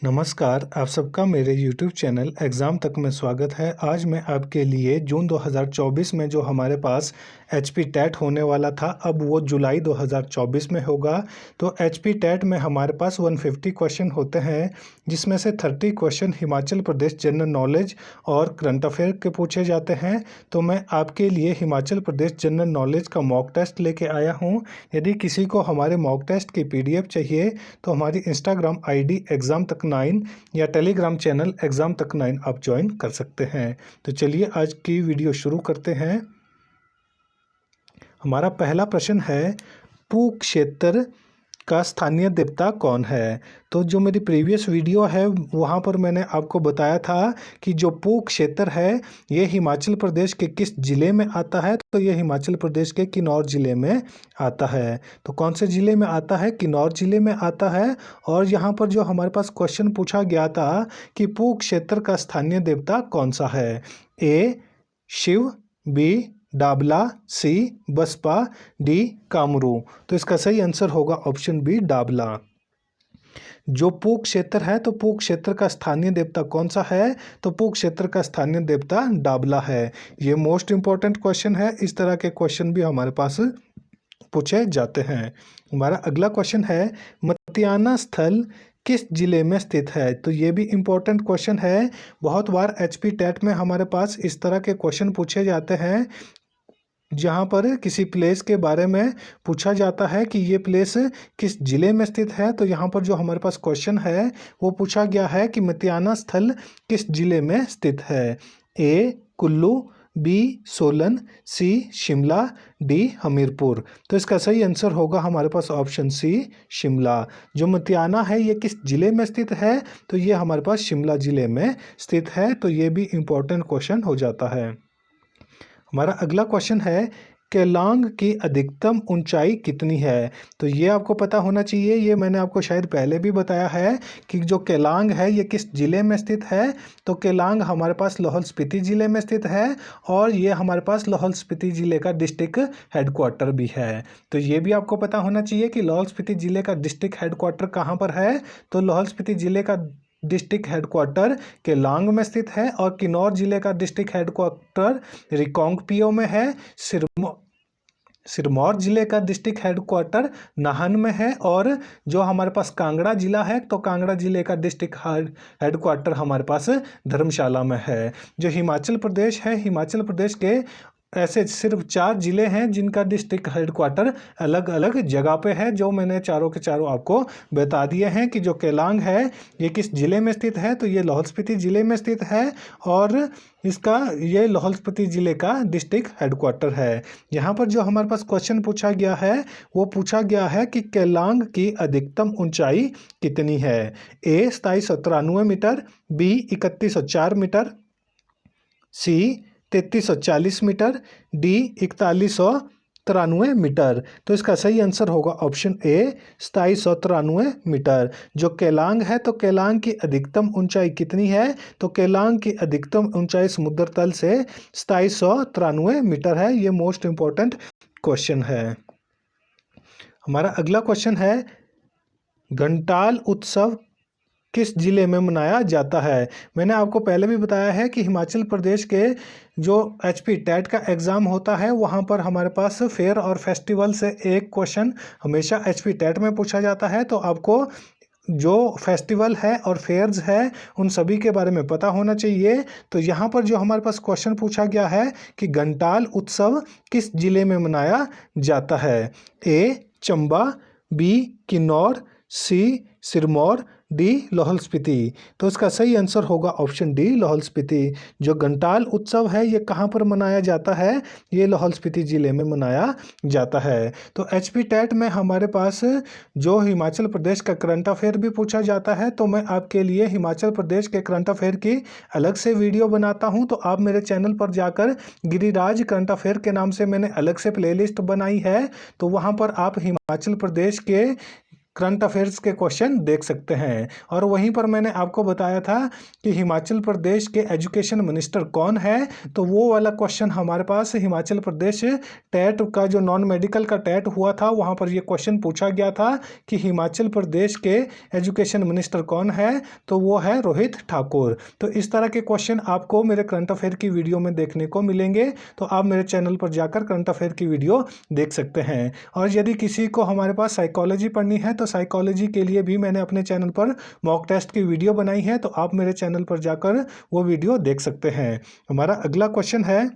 नमस्कार, आप सबका मेरे YouTube चैनल एग्ज़ाम तक में स्वागत है। आज मैं आपके लिए जून 2024 में जो हमारे पास HP टेट होने वाला था, अब वो जुलाई 2024 में होगा। तो HP टेट में हमारे पास 150 क्वेश्चन होते हैं, जिसमें से 30 question Himachal Pradesh general knowledge और करंट अफेयर के पूछे जाते हैं। तो मैं आपके लिए हिमाचल प्रदेश जनरल नॉलेज का मॉक टेस्ट लेके आया हूँ। यदि किसी को हमारे मॉक टेस्ट की PDF चाहिए तो हमारी इंस्टाग्राम ID एग्ज़ाम तक 9 या टेलीग्राम चैनल एग्ज़ाम तक 9 आप ज्वाइन कर सकते हैं। तो चलिए आज की वीडियो शुरू करते हैं। हमारा पहला प्रश्न है, पू क्षेत्र का स्थानीय देवता कौन है? तो जो मेरी प्रीवियस वीडियो है वहाँ पर मैंने आपको बताया था कि जो पू क्षेत्र है ये हिमाचल प्रदेश के किस ज़िले में आता है। तो ये हिमाचल प्रदेश के किन्नौर ज़िले में आता है। तो कौन से ज़िले में आता है? किन्नौर ज़िले में आता है। और यहाँ पर जो हमारे पास क्वेश्चन पूछा गया था कि पू क्षेत्र का स्थानीय देवता कौन सा है? A Shiv, B Dabla, C Baspa, D Kamru. तो इसका सही आंसर होगा ऑप्शन बी डाबला। जो पू क्षेत्र है, तो पू क्षेत्र का स्थानीय देवता कौन सा है? तो पू क्षेत्र का स्थानीय देवता डाबला है। ये मोस्ट इंपॉर्टेंट क्वेश्चन है। इस तरह के क्वेश्चन भी हमारे पास पूछे जाते हैं। हमारा अगला क्वेश्चन है, मतियाना स्थल किस जिले में स्थित है? तो ये भी इम्पोर्टेंट क्वेश्चन है। बहुत बार HP टेट में हमारे पास इस तरह के क्वेश्चन पूछे जाते हैं, जहाँ पर किसी प्लेस के बारे में पूछा जाता है कि ये प्लेस किस जिले में स्थित है। तो यहाँ पर जो हमारे पास क्वेश्चन है वो पूछा गया है कि मतियाना स्थल किस जिले में स्थित है? A Kullu, B Solan, C Shimla, D Hamirpur. तो इसका सही आंसर होगा हमारे पास ऑप्शन C शिमला। जो मतियाना है ये किस जिले में स्थित है? तो ये हमारे पास शिमला जिले में स्थित है। तो ये भी इम्पोर्टेंट क्वेश्चन हो जाता है। हमारा अगला क्वेश्चन है, केलांग की अधिकतम ऊंचाई कितनी है? तो ये आपको पता होना चाहिए। ये मैंने आपको शायद पहले भी बताया है कि जो केलांग है ये किस ज़िले में स्थित है। तो केलांग हमारे पास लाहौल स्पीति ज़िले में स्थित है और ये हमारे पास लाहौल स्पीति ज़िले का डिस्ट्रिक्ट हेडक्वार्टर भी है। तो ये भी आपको पता होना चाहिए कि लाहौल स्पीति ज़िले का डिस्ट्रिक्ट हेडक्वार्टर कहाँ पर है। तो लाहौल स्पीति ज़िले का डिस्ट्रिक्ट हेडक्वार्टर केलांग में स्थित है और किन्नौर जिले का डिस्ट्रिक्ट हेडक्वार्टर रिकांगपिओ में है। सिरमौर जिले का डिस्ट्रिक्ट हेडक्वार्टर नाहन में है। और जो हमारे पास कांगड़ा जिला है, तो कांगड़ा जिले का डिस्ट्रिक्ट हेडक्वार्टर हमारे पास धर्मशाला में है। जो हिमाचल प्रदेश है, हिमाचल प्रदेश के ऐसे सिर्फ 4 जिले हैं जिनका डिस्ट्रिक्ट हेडक्वार्टर अलग अलग जगह पे है, जो मैंने चारों के चारों आपको बता दिए हैं कि जो केलांग है ये किस ज़िले में स्थित है। तो ये लाहौल स्पीति ज़िले में स्थित है और इसका ये लाहौल स्पीति ज़िले का डिस्ट्रिक्ट हेडक्वार्टर है। यहाँ पर जो हमारे पास क्वेश्चन पूछा गया है वो पूछा गया है कि केलांग की अधिकतम ऊंचाई कितनी है? A 2793 metre, B 3104 metre, C 3340 metre, D 4193 metre. तो इसका सही आंसर होगा ऑप्शन A 2793 मीटर। जो केलांग है, तो केलांग की अधिकतम ऊंचाई कितनी है? तो केलांग की अधिकतम ऊंचाई समुद्र तल से 2793 मीटर है। ये मोस्ट इंपॉर्टेंट क्वेश्चन है। हमारा अगला क्वेश्चन है, घंटाल उत्सव किस जिले में मनाया जाता है? मैंने आपको पहले भी बताया है कि हिमाचल प्रदेश के जो HP टेट का एग्ज़ाम होता है वहाँ पर हमारे पास फेयर और फेस्टिवल से एक क्वेश्चन हमेशा HP टेट में पूछा जाता है। तो आपको जो फेस्टिवल है और फेयर्स है उन सभी के बारे में पता होना चाहिए। तो यहाँ पर जो हमारे पास क्वेश्चन पूछा गया है कि घंटाल उत्सव किस जिले में मनाया जाता है? A Chamba, B Kinnaur, C Sirmaur, D Lahaul Spiti. तो इसका सही आंसर होगा ऑप्शन D लाहौल स्पीति। जो घंटाल उत्सव है ये कहाँ पर मनाया जाता है? ये लाहौल स्पीति ज़िले में मनाया जाता है। तो HP टेट में हमारे पास जो हिमाचल प्रदेश का करंट अफेयर भी पूछा जाता है। तो मैं आपके लिए हिमाचल प्रदेश के करंट अफेयर की अलग से वीडियो बनाता हूँ। तो आप मेरे चैनल पर जाकर गिरिराज करंट अफेयर के नाम से मैंने अलग से प्लेलिस्ट बनाई है। तो वहाँ पर आप हिमाचल प्रदेश के करंट अफेयर्स के क्वेश्चन देख सकते हैं। और वहीं पर मैंने आपको बताया था कि हिमाचल प्रदेश के एजुकेशन मिनिस्टर कौन है, तो वो वाला क्वेश्चन हमारे पास हिमाचल प्रदेश टेट का जो नॉन मेडिकल का टेट हुआ था वहाँ पर ये क्वेश्चन पूछा गया था कि हिमाचल प्रदेश के एजुकेशन मिनिस्टर कौन है, तो वो है रोहित ठाकुर। तो इस तरह के क्वेश्चन आपको मेरे करंट अफेयर की वीडियो में देखने को मिलेंगे, तो आप मेरे चैनल पर जाकर करंट अफेयर की वीडियो देख सकते हैं। और यदि किसी को हमारे पास साइकोलॉजी पढ़नी है तो साइकोलॉजी के लिए भी मैंने अपने चैनल पर मॉक टेस्ट की वीडियो बनाई है, तो आप मेरे चैनल पर जाकर वो वीडियो देख सकते हैं। हमारा अगला क्वेश्चन है,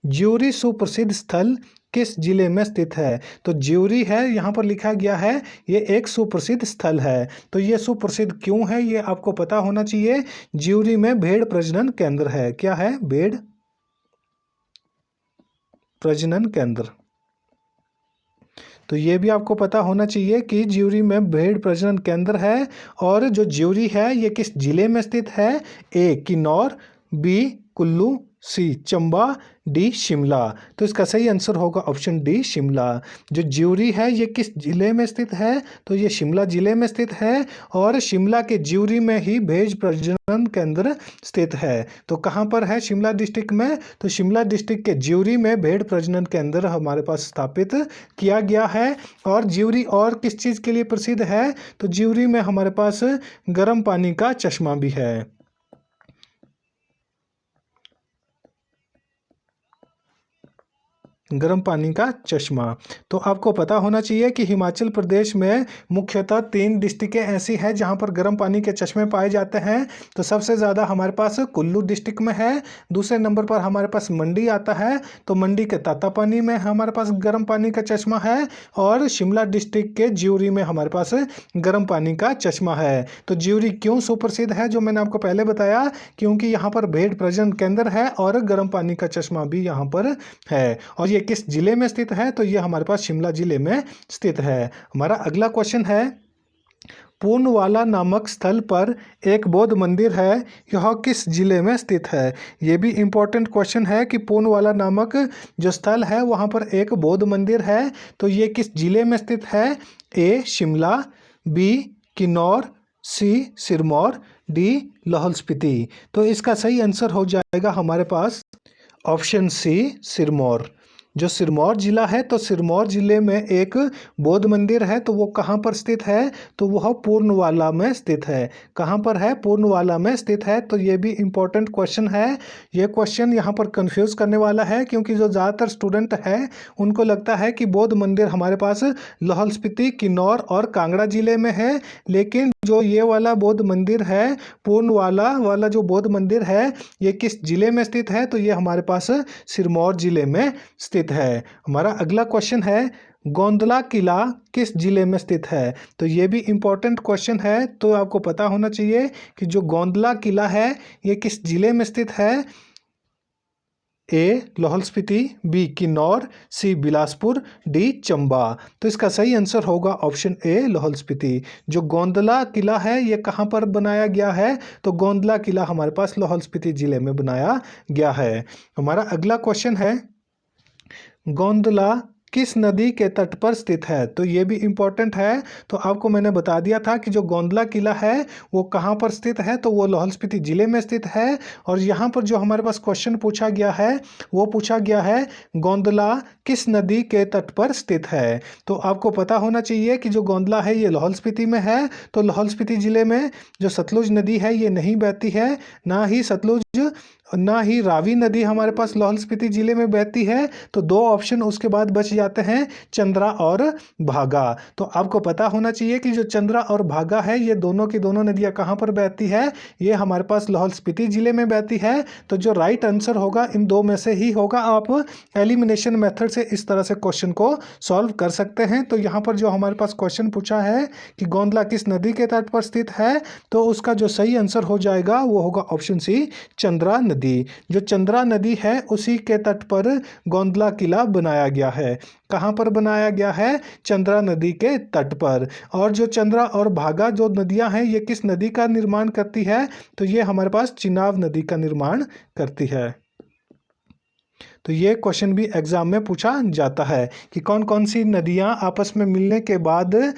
ज्यूरी सुप्रसिद्ध स्थल किस जिले में स्थित है? तो ज्यूरी है, यहाँ पर लिखा गया है ये एक सुप्रसिद्ध स्थल है। तो ये सुप्रसिद्ध क्यों है ये आपको पता होना चाहिए। ज्यूरी में भेड़ प्रजनन केंद्र है। क्या है? भेड़ प्रजनन केंद्र। तो ये भी आपको पता होना चाहिए कि ज्यूरी में भेड़ प्रजनन केंद्र है। और जो ज्यूरी है ये किस जिले में स्थित है? ए किन्नौर, बी कुल्लू, सी चंबा, डी शिमला। तो इसका सही आंसर होगा ऑप्शन डी शिमला। जो ज्यूरी है ये किस जिले में स्थित है? तो ये शिमला जिले में स्थित है। और शिमला के ज्यूरी में ही भेड़ प्रजनन केंद्र स्थित है। तो कहाँ पर है शिमला डिस्ट्रिक्ट में? तो शिमला डिस्ट्रिक्ट के ज्यूरी में भेड़ प्रजनन केंद्र हमारे पास स्थापित किया गया है। और ज्यूरी और किस चीज़ के लिए प्रसिद्ध है? तो ज्यूरी में हमारे पास गर्म पानी का चश्मा भी है। गर्म पानी का चश्मा। तो आपको पता होना चाहिए कि हिमाचल प्रदेश में मुख्यतः 3 डिस्ट्रिक्टें ऐसी हैं जहां पर गर्म पानी के चश्मे पाए जाते हैं। तो सबसे ज़्यादा हमारे पास कुल्लू डिस्ट्रिक्ट में है, दूसरे नंबर पर हमारे पास मंडी आता है, तो मंडी के तातापानी में हमारे पास गर्म पानी का चश्मा है। और शिमला डिस्ट्रिक्ट के ज्यूरी में हमारे पास गर्म पानी का चश्मा है। तो ज्यूरी क्यों सुप्रसिद्ध है? जो मैंने आपको पहले बताया, क्योंकि यहाँ पर भेड़ प्रजनन केंद्र है और गर्म पानी का चश्मा भी यहाँ पर है। और ये किस जिले में स्थित है? तो ये हमारे पास शिमला जिले में स्थित है। हमारा अगला क्वेश्चन है, पूर्णवाला नामक स्थल पर एक बौद्ध मंदिर है, यह किस जिले में स्थित है? ये भी इंपॉर्टेंट क्वेश्चन है कि पूर्णवाला नामक जो स्थल है वहाँ पर एक बौद्ध मंदिर है, तो ये किस जिले में स्थित है? ए शिमला, बी किन्नौर, सी सिरमौर, डी लाहौल स्पीति। तो इसका सही आंसर हो जाएगा हमारे पास ऑप्शन सी सिरमौर। जो सिरमौर जिला है, तो सिरमौर जिले में एक बौद्ध मंदिर है, तो वो कहाँ पर स्थित है? तो वह पूर्णवाला में स्थित है। कहाँ पर है? पूर्णवाला में स्थित है। तो ये भी इम्पोर्टेंट क्वेश्चन है। ये क्वेश्चन यहाँ पर कंफ्यूज करने वाला है, क्योंकि जो ज़्यादातर स्टूडेंट है उनको लगता है कि बौद्ध मंदिर हमारे पास लाहौल स्पीति, किन्नौर और कांगड़ा जिले में है। लेकिन जो ये वाला बौद्ध मंदिर है, पूर्णवाला वाला जो बौद्ध मंदिर है, ये किस जिले में स्थित है? तो ये हमारे पास सिरमौर जिले में स्थित है। हमारा अगला क्वेश्चन है, गोंदला किला किस जिले में स्थित है? तो ये भी इम्पोर्टेंट क्वेश्चन है। तो आपको पता होना चाहिए कि जो गोंदला किला है ये किस जिले में स्थित है? ए लाहौल स्पीति, बी किन्नौर, सी बिलासपुर, डी चंबा। तो इसका सही आंसर होगा ऑप्शन ए लाहौल स्पीति। जो गोंदला किला है ये कहाँ पर बनाया गया है? तो गोंदला किला हमारे पास लाहौल स्पीति जिले में बनाया गया है। हमारा अगला क्वेश्चन है, गोंदला किस नदी के तट पर स्थित है? तो ये भी इम्पोर्टेंट है। तो आपको मैंने बता दिया था कि जो गोंदला किला है वो कहाँ पर स्थित है, तो वो लाहौल स्पीति जिले में स्थित है। और यहाँ पर जो हमारे पास क्वेश्चन पूछा गया है वो पूछा गया है, गोंदला किस नदी के तट पर स्थित है? तो आपको पता होना चाहिए कि जो गोंदला है ये लाहौल स्पीति में है। तो लाहौल स्पीति जिले में जो सतलुज नदी है ये नहीं बहती है, ना ही सतलुज ना ही रावी नदी हमारे पास लाहौल स्पीति जिले में बहती है। तो 2 ऑप्शन उसके बाद बच जाते हैं, चंद्रा और भागा। तो आपको पता होना चाहिए कि जो चंद्रा और भागा है ये दोनों की दोनों नदियाँ कहाँ पर बहती है? ये हमारे पास लाहौल स्पीति जिले में बहती है। तो जो राइट आंसर होगा इन 2 में से ही होगा। आप एलिमिनेशन मेथड से इस तरह से क्वेश्चन को सॉल्व कर सकते हैं। तो यहाँ पर जो हमारे पास क्वेश्चन पूछा है कि गोंदला किस नदी के तट पर स्थित है, तो उसका जो सही आंसर हो जाएगा वो होगा ऑप्शन सी चंद्रा नदी। जो चंद्रा नदी है उसी के तट पर गोंदला किला बनाया गया है। कहाँ पर बनाया गया है? चंद्रा नदी के तट पर। और जो चंद्रा और भागा जो नदियां हैं ये किस नदी का निर्माण करती है? तो ये हमारे पास चिनाब नदी का निर्माण करती है। तो ये क्वेश्चन भी एग्जाम में पूछा जाता है कि कौन कौन सी नदियां आपस में मिलने के बाद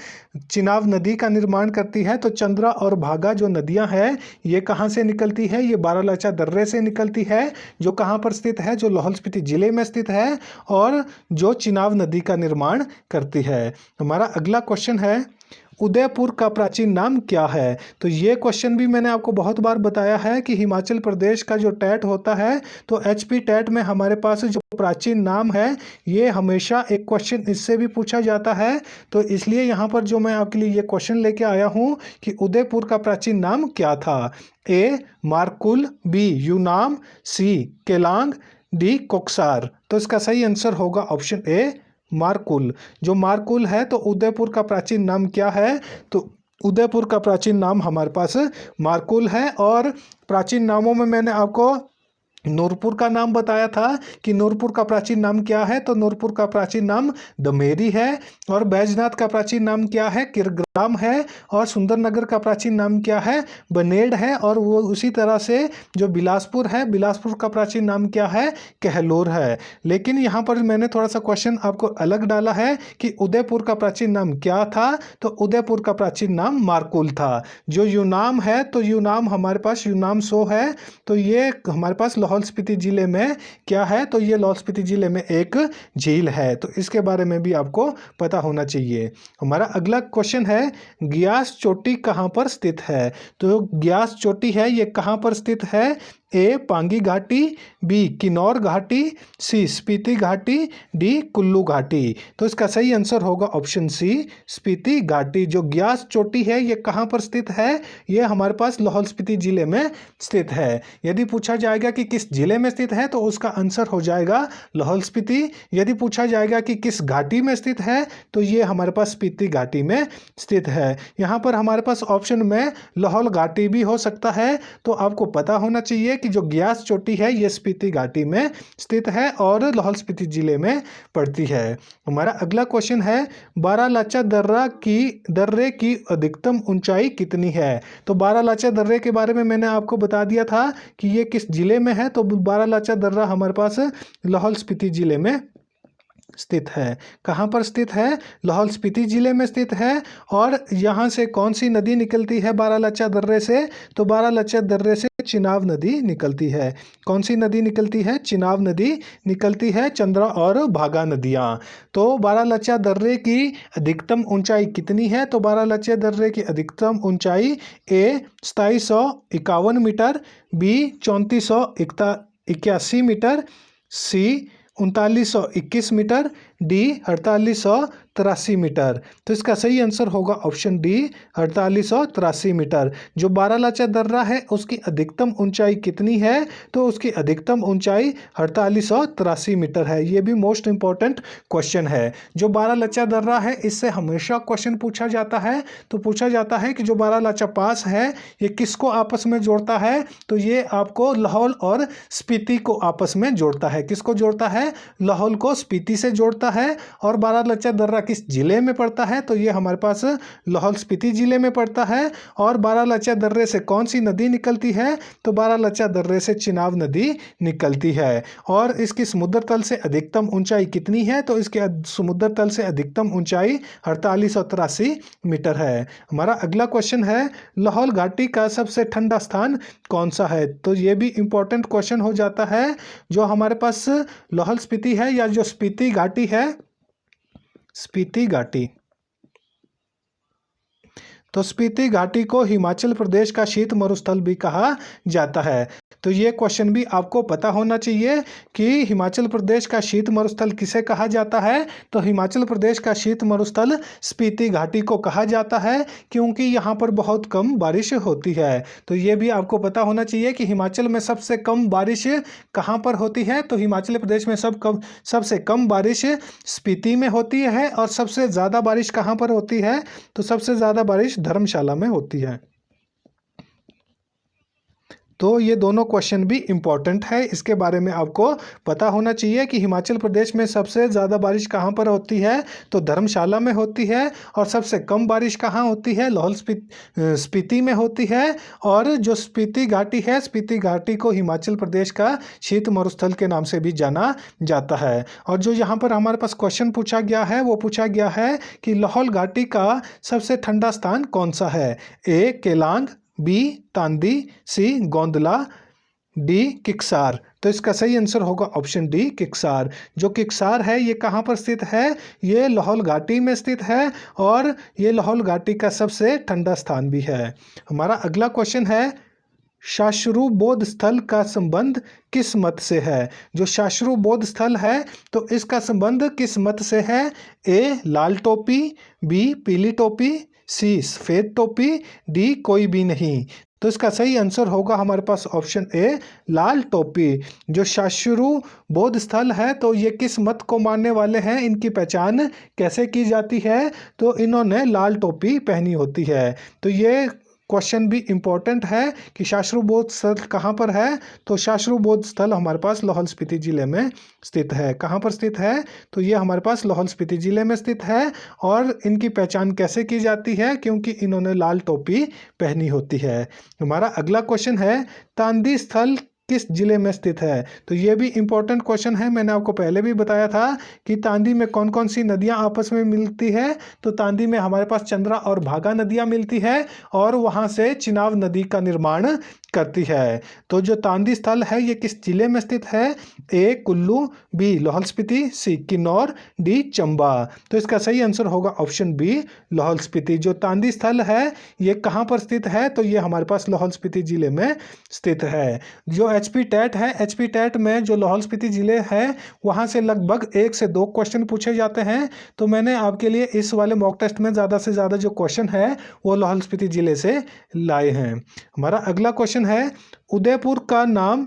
चिनाब नदी का निर्माण करती है। तो चंद्रा और भागा जो नदियां हैं ये कहाँ से निकलती है, ये बारालाचा दर्रे से निकलती है, जो कहाँ पर स्थित है, जो लाहौल स्पीति जिले में स्थित है और जो चिनाब नदी का निर्माण करती है। हमारा अगला क्वेश्चन है उदयपुर का प्राचीन नाम क्या है। तो ये क्वेश्चन भी मैंने आपको बहुत बार बताया है कि हिमाचल प्रदेश का जो टेट होता है तो एचपी टेट में हमारे पास जो प्राचीन नाम है ये हमेशा एक क्वेश्चन इससे भी पूछा जाता है। तो इसलिए यहाँ पर जो मैं आपके लिए ये क्वेश्चन लेके आया हूँ कि उदयपुर का प्राचीन नाम क्या था। ए मारकुल, बी यूनाम, सी केलांग, डी कोकसार। तो इसका सही आंसर होगा ऑप्शन ए मारकुल। जो मारकुल है तो उदयपुर का प्राचीन नाम क्या है, तो उदयपुर का प्राचीन नाम हमारे पास मारकुल है। और प्राचीन नामों में मैंने आपको नूरपुर का नाम बताया था कि नूरपुर का प्राचीन नाम क्या है, तो नूरपुर का प्राचीन नाम दमेरी है। और बैजनाथ का प्राचीन नाम क्या है, किरग्राम है। और सुंदरनगर का प्राचीन नाम क्या है, बनेड़ है। और वो उसी तरह से जो बिलासपुर है, बिलासपुर का प्राचीन नाम क्या है, कहलोर है। लेकिन यहाँ पर मैंने थोड़ा सा क्वेश्चन आपको अलग डाला है कि उदयपुर का प्राचीन नाम क्या था, तो उदयपुर का प्राचीन नाम मारकुल था। जो यूनाम है तो यूनाम हमारे पास यूनाम सो है, तो ये हमारे पास लाहौल स्पीति जिले में क्या है, तो ये लाहौल स्पीति जिले में एक झील है। तो इसके बारे में भी आपको पता होना चाहिए। हमारा अगला क्वेश्चन है ग्यास चोटी कहाँ पर स्थित है। तो ग्यास चोटी है ये कहाँ पर स्थित है, ए पांगी घाटी, बी किन्नौर घाटी, सी स्पीति घाटी, डी कुल्लू घाटी। तो इसका सही आंसर होगा ऑप्शन सी स्पीति घाटी। जो ग्यास चोटी है ये कहाँ पर स्थित है, ये हमारे पास लाहौल स्पीति जिले में स्थित है। यदि पूछा जाएगा कि किस जिले में स्थित है तो उसका आंसर हो जाएगा लाहौल स्पीति। यदि पूछा जाएगा कि किस घाटी में स्थित है तो ये हमारे पास स्पीति घाटी में स्थित है। यहाँ पर हमारे पास ऑप्शन में लाहौल घाटी भी हो सकता है। तो आपको पता होना चाहिए कि जो ग्यास चोटी है ये स्पीति घाटी में स्थित है और लाहौल स्पीति जिले में पड़ती है। हमारा अगला क्वेश्चन है बारालाचा दर्रे की अधिकतम ऊंचाई कितनी है। तो बारालाचा दर्रे के बारे में मैंने आपको बता दिया था कि ये किस जिले में है, तो बारालाचा दर्रा हमारे पास लाहौल स्पीति जिले में स्थित है। कहाँ पर स्थित है, लाहौल स्पीति जिले में स्थित है। और यहाँ से कौन सी नदी निकलती है बारालाचा दर्रे से, तो बारालाचा दर्रे से चिनाब नदी निकलती है। कौन सी नदी निकलती है, चिनाब नदी निकलती है, चंद्रा और भागा नदियाँ। तो बारालाचा दर्रे की अधिकतम ऊंचाई कितनी है, तो बारालाचा दर्रे की अधिकतम ऊंचाई ए 2751 मीटर, बी 3481 मीटर, सी 3921 मीटर, डी 4883 मीटर। तो इसका सही आंसर होगा ऑप्शन डी 4883 मीटर। जो बारालाचा दर्रा है उसकी अधिकतम ऊंचाई कितनी है, तो उसकी अधिकतम ऊंचाई 4883 मीटर है। ये भी मोस्ट इंपॉर्टेंट क्वेश्चन है। जो बारालाचा दर्रा है इससे हमेशा क्वेश्चन पूछा जाता है। तो पूछा जाता है कि जो बारालाचा पास है ये किसको आपस में जोड़ता है, तो ये आपको लाहौल और स्पीति को आपस में जोड़ता है। किसको जोड़ता है, लाहौल को स्पीति से जोड़ता है। और बारालाचा दर्रा किस जिले में पड़ता है, तो ये हमारे पास लाहौल स्पीति जिले में पड़ता है। और बारालाचा दर्रे से कौन सी नदी निकलती है, तो बारालाचा दर्रे से चिनाब नदी निकलती है। और इसकी समुद्र तल से अधिकतम ऊंचाई कितनी है, तो इसके समुद्र तल से अधिकतम ऊंचाई 4883 मीटर है। हमारा अगला क्वेश्चन है लाहौल घाटी का सबसे ठंडा स्थान कौन सा है। तो ये भी इंपॉर्टेंट क्वेश्चन हो जाता है। जो हमारे पास लाहौल स्पीति है या जो स्पीति घाटी है, स्पीति घाटी, तो स्पीति घाटी को हिमाचल प्रदेश का शीत मरुस्थल भी कहा जाता है। तो ये क्वेश्चन भी आपको पता होना चाहिए कि हिमाचल प्रदेश का शीत मरुस्थल किसे कहा जाता है। तो हिमाचल प्रदेश का शीत मरुस्थल स्पीति घाटी को कहा जाता है, क्योंकि यहाँ पर बहुत कम बारिश होती है। तो ये भी आपको पता होना चाहिए कि हिमाचल में सबसे कम बारिश कहाँ पर होती है, तो हिमाचल प्रदेश में सबसे कम बारिश स्पीति में होती है। और सबसे ज़्यादा बारिश कहाँ पर होती है, तो सबसे ज़्यादा बारिश धर्मशाला में होती है। तो ये दोनों क्वेश्चन भी इम्पोर्टेंट है, इसके बारे में आपको पता होना चाहिए कि हिमाचल प्रदेश में सबसे ज़्यादा बारिश कहाँ पर होती है, तो धर्मशाला में होती है। और सबसे कम बारिश कहाँ होती है, लाहौल स्पीति में होती है। और जो स्पीति घाटी है, स्पीति घाटी को हिमाचल प्रदेश का शीत मरुस्थल के नाम से भी जाना जाता है। और जो यहाँ पर हमारे पास क्वेश्चन पूछा गया है वो पूछा गया है कि लाहौल घाटी का सबसे ठंडा स्थान कौन सा है। ए केलांग, बी तांदी, सी गोंदला, डी किक्सार। तो इसका सही आंसर होगा ऑप्शन डी किक्सार। जो किक्सार है ये कहाँ पर स्थित है, ये लाहौल घाटी में स्थित है और ये लाहौल घाटी का सबसे ठंडा स्थान भी है। हमारा अगला क्वेश्चन है, शास्त्रु बौद्ध स्थल का संबंध किस मत से है। जो शास्त्रु बौद्ध स्थल है तो इसका संबंध किस मत से है। ए लाल टोपी, बी पीली टोपी, सी सफेद टोपी, डी कोई भी नहीं। तो इसका सही आंसर होगा हमारे पास ऑप्शन ए लाल टोपी। जो शास्त्रु बौद्ध स्थल है तो ये किस मत को मानने वाले हैं, इनकी पहचान कैसे की जाती है, तो इन्होंने लाल टोपी पहनी होती है। तो ये क्वेश्चन भी इम्पोर्टेंट है कि शास्त्रु बौद्ध स्थल कहाँ पर है, तो शास्त्रु बौद्ध स्थल हमारे पास लाहौल स्पीति जिले में स्थित है। कहाँ पर स्थित है, तो ये हमारे पास लाहौल स्पीति जिले में स्थित है। और इनकी पहचान कैसे की जाती है, क्योंकि इन्होंने लाल टोपी पहनी होती है। हमारा अगला क्वेश्चन है, तांदी स्थल किस जिले में स्थित है। तो ये भी इम्पोर्टेंट क्वेश्चन है। मैंने आपको पहले भी बताया था कि तांदी में कौन कौन सी नदियां आपस में मिलती है। तो तांदी में हमारे पास चंद्रा और भागा नदियां मिलती है और वहां से चिनाब नदी का निर्माण करती है। तो जो तांदी स्थल है ये किस जिले में स्थित है। ए कुल्लू, बी लाहौल स्पीति, सी किन्नौर, डी चंबा। तो इसका सही आंसर होगा ऑप्शन बी लाहौल स्पीति। जो तांदी स्थल है ये कहाँ पर स्थित है, तो ये हमारे पास लाहौल स्पीति जिले में स्थित है। जो एचपी टेट है, एचपी टेट में जो लाहौल स्पीति जिले है वहाँ से लगभग 1 से 2 क्वेश्चन पूछे जाते हैं। तो मैंने आपके लिए इस वाले मॉक टेस्ट में ज़्यादा से ज़्यादा जो क्वेश्चन है वो लाहौल स्पीति जिले से लाए हैं। हमारा अगला क्वेश्चन है, उदयपुर का नाम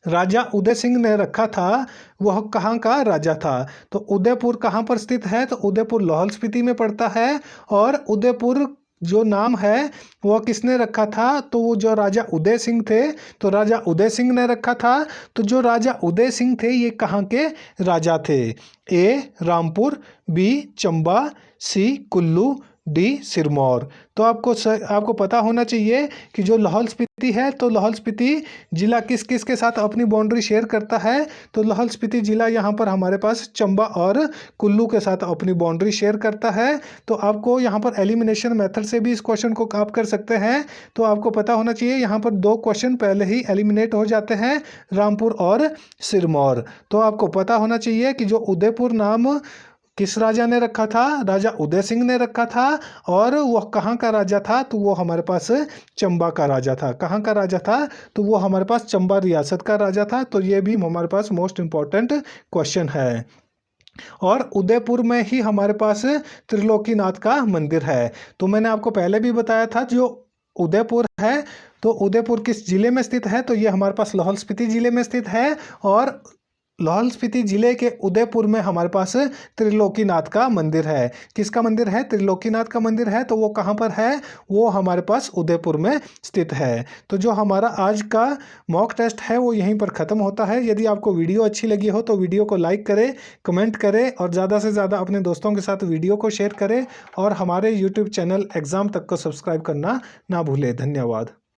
राजा उदय सिंह ने रखा था, वह कहाँ का राजा था। तो उदयपुर कहाँ पर स्थित है, तो उदयपुर लाहौल स्पीति में पड़ता है। और उदयपुर जो नाम है वो किसने रखा था, तो वो जो राजा उदय सिंह थे, तो राजा उदय सिंह ने रखा था। तो जो राजा उदय सिंह थे ये कहाँ के राजा थे। ए रामपुर, बी चंबा, सी कुल्लू, डी सिरमौर। तो आपको पता होना चाहिए कि जो लाहौल स्पीति है तो लाहौल स्पीति जिला किस किस के साथ अपनी बाउंड्री शेयर करता है। तो लाहौल स्पीति जिला यहाँ पर हमारे पास चंबा और कुल्लू के साथ अपनी बाउंड्री शेयर करता है। तो आपको यहाँ पर एलिमिनेशन मेथड से भी इस क्वेश्चन को आप कर सकते हैं। तो आपको पता होना चाहिए यहाँ पर 2 क्वेश्चन पहले ही एलिमिनेट हो जाते हैं, रामपुर और सिरमौर। तो आपको पता होना चाहिए कि जो उदयपुर नाम किस राजा ने रखा था, राजा उदय सिंह ने रखा था। और वह कहाँ का राजा था, तो वो हमारे पास चंबा का राजा था। कहाँ का राजा था, तो वो हमारे पास चंबा रियासत का राजा था। तो ये भी हमारे पास मोस्ट इम्पॉर्टेंट क्वेश्चन है। और उदयपुर में ही हमारे पास त्रिलोकीनाथ का मंदिर है। तो मैंने आपको पहले भी बताया था जो उदयपुर है तो उदयपुर किस जिले में स्थित है, तो ये हमारे पास लाहौल स्पीति जिले में स्थित है। और लाहौल स्पीति जिले के उदयपुर में हमारे पास त्रिलोकीनाथ का मंदिर है। किसका मंदिर है, त्रिलोकीनाथ का मंदिर है। तो वो कहाँ पर है, वो हमारे पास उदयपुर में स्थित है। तो जो हमारा आज का मॉक टेस्ट है वो यहीं पर ख़त्म होता है। यदि आपको वीडियो अच्छी लगी हो तो वीडियो को लाइक करें, कमेंट करें और ज़्यादा से ज़्यादा अपने दोस्तों के साथ वीडियो को शेयर करें। और हमारे यूट्यूब चैनल एग्ज़ाम तक को सब्सक्राइब करना ना भूलें। धन्यवाद।